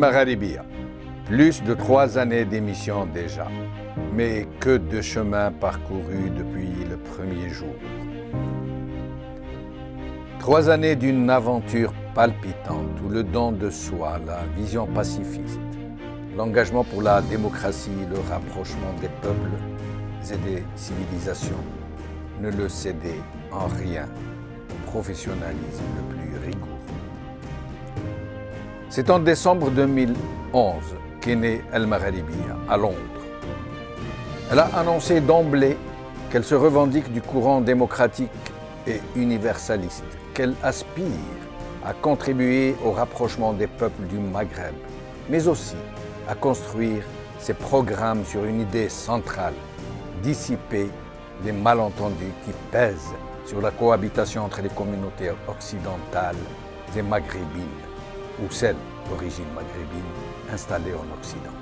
Magharibiya, plus de 3 années d'émission déjà, mais que de chemin parcouru depuis le premier jour. 3 années d'une aventure palpitante où le don de soi, la vision pacifiste, l'engagement pour la démocratie, le rapprochement des peuples et des civilisations ne le cédaient en rien au professionnalisme le plus rigoureux. C'est en décembre 2011 qu'est née El Magharibiya à Londres. Elle a annoncé d'emblée qu'elle se revendique du courant démocratique et universaliste, qu'elle aspire à contribuer au rapprochement des peuples du Maghreb, mais aussi à construire ses programmes sur une idée centrale, dissiper les malentendus qui pèsent sur la cohabitation entre les communautés occidentales et maghrébines, ou celles d'origine maghrébine installées en Occident.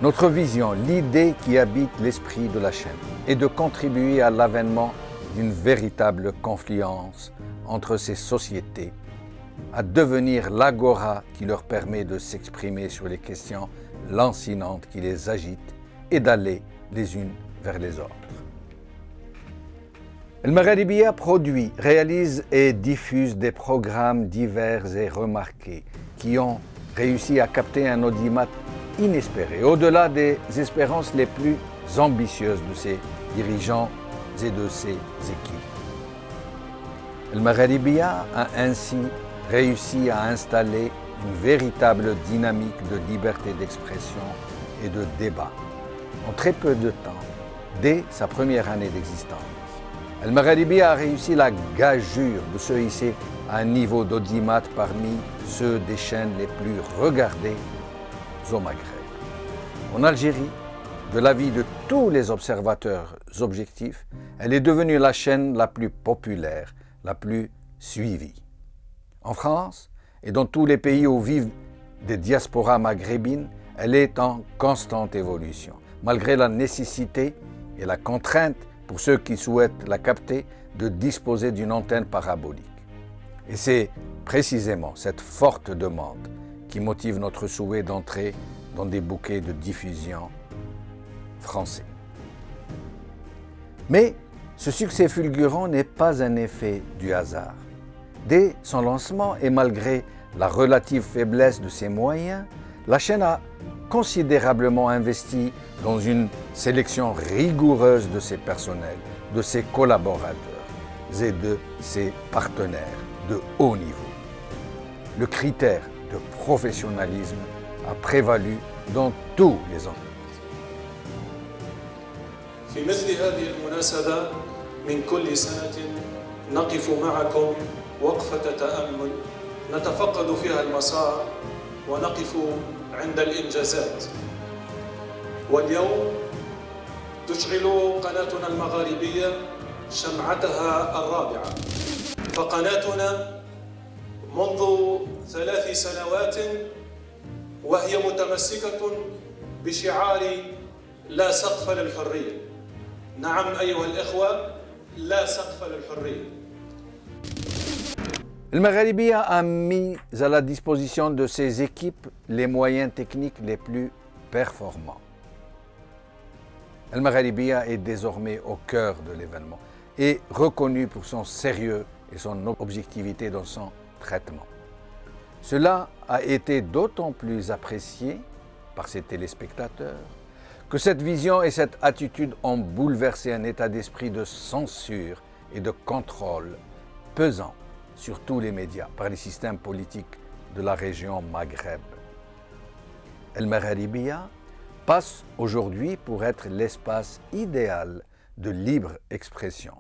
Notre vision, l'idée qui habite l'esprit de la chaîne, est de contribuer à l'avènement d'une véritable confluence entre ces sociétés, à devenir l'agora qui leur permet de s'exprimer sur les questions lancinantes qui les agitent et d'aller les unes vers les autres. El Magharibiya produit, réalise et diffuse des programmes divers et remarqués qui ont réussi à capter un audimat inespéré, au-delà des espérances les plus ambitieuses de ses dirigeants et de ses équipes. El Magharibiya a ainsi réussi à installer une véritable dynamique de liberté d'expression et de débat en très peu de temps, dès sa première année d'existence. El Magharibiya a réussi la gageure de se hisser à un niveau d'audimat parmi ceux des chaînes les plus regardées au Maghreb. En Algérie, de l'avis de tous les observateurs objectifs, elle est devenue la chaîne la plus populaire, la plus suivie. En France et dans tous les pays où vivent des diasporas maghrébines, elle est en constante évolution, malgré la nécessité et la contrainte pour ceux qui souhaitent la capter de disposer d'une antenne parabolique. Et c'est précisément cette forte demande qui motive notre souhait d'entrer dans des bouquets de diffusion français. Mais ce succès fulgurant n'est pas un effet du hasard. Dès son lancement et malgré la relative faiblesse de ses moyens, la chaîne a considérablement investi dans une sélection rigoureuse de ses personnels, de ses collaborateurs et de ses partenaires de haut niveau. Le critère de professionnalisme a prévalu dans tous les ans. في مثل هذه المناسبة من كل سنة نقف معكم وقفة تأمل نتفقد فيها المسار ونقف عند الإنجازات. واليوم تشعل قناتنا المغاربية شمعتها الرابعة. فقناتنا منذ 3 سنوات وهي متمسكة بشعار لا سقف للحرية. نعم أيها الإخوة، لا سقف للحرية. El Magharibiya a mis à la disposition de ses équipes les moyens techniques les plus performants. El Magharibiya est désormais au cœur de l'événement et reconnu pour son sérieux et son objectivité dans son traitement. Cela a été d'autant plus apprécié par ses téléspectateurs que cette vision et cette attitude ont bouleversé un état d'esprit de censure et de contrôle pesant sur tous les médias par les systèmes politiques de la région Maghreb. El Magharibiya passe aujourd'hui pour être l'espace idéal de libre expression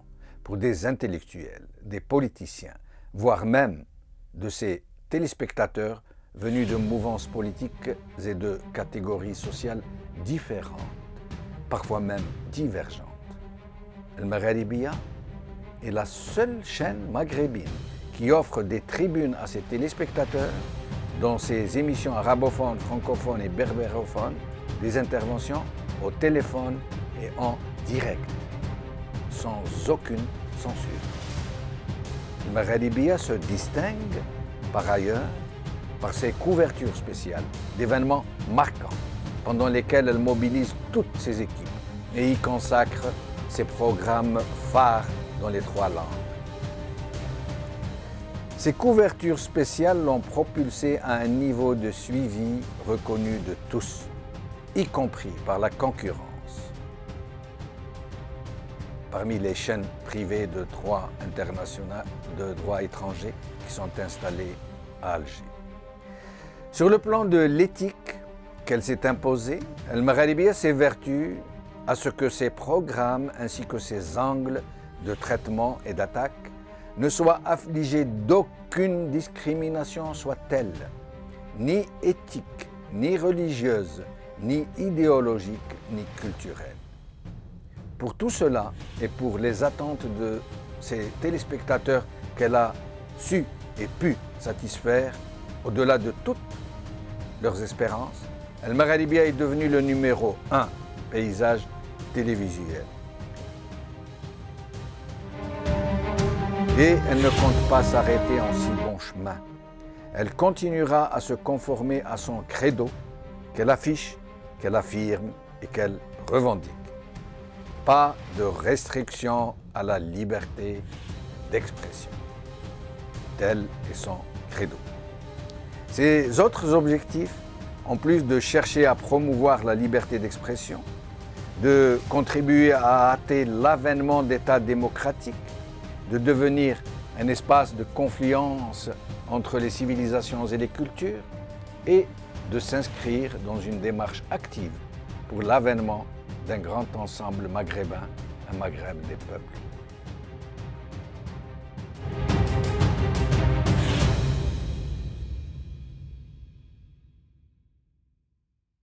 pour des intellectuels, des politiciens, voire même de ces téléspectateurs venus de mouvances politiques et de catégories sociales différentes, parfois même divergentes. El Magharibiya est la seule chaîne maghrébine qui offre des tribunes à ses téléspectateurs dans ses émissions arabophones, francophones et berbérophones, des interventions au téléphone et en direct, sans aucune censure. El Magharibiya se distingue par ailleurs par ses couvertures spéciales d'événements marquants pendant lesquels elle mobilise toutes ses équipes et y consacre ses programmes phares dans les 3 langues. Ces couvertures spéciales l'ont propulsée à un niveau de suivi reconnu de tous, y compris par la concurrence. Parmi les chaînes privées de droit international, de droit étranger qui sont installées à Alger. Sur le plan de l'éthique qu'elle s'est imposée, El Magharibia s'évertue à ce que ses programmes ainsi que ses angles de traitement et d'attaque ne soient affligés d'aucune discrimination soit-elle, ni éthique, ni religieuse, ni idéologique, ni culturelle. Pour tout cela et pour les attentes de ses téléspectateurs qu'elle a su et pu satisfaire, au-delà de toutes leurs espérances, El Magharibia est devenu le numéro 1 paysage télévisuel. Et elle ne compte pas s'arrêter en si bon chemin. Elle continuera à se conformer à son credo qu'elle affiche, qu'elle affirme et qu'elle revendique. Pas de restriction à la liberté d'expression. Tel est son credo. Ses autres objectifs, en plus de chercher à promouvoir la liberté d'expression, de contribuer à hâter l'avènement d'États démocratiques, de devenir un espace de confluence entre les civilisations et les cultures, et de s'inscrire dans une démarche active pour l'avènement d'un grand ensemble maghrébin, un Maghreb des peuples.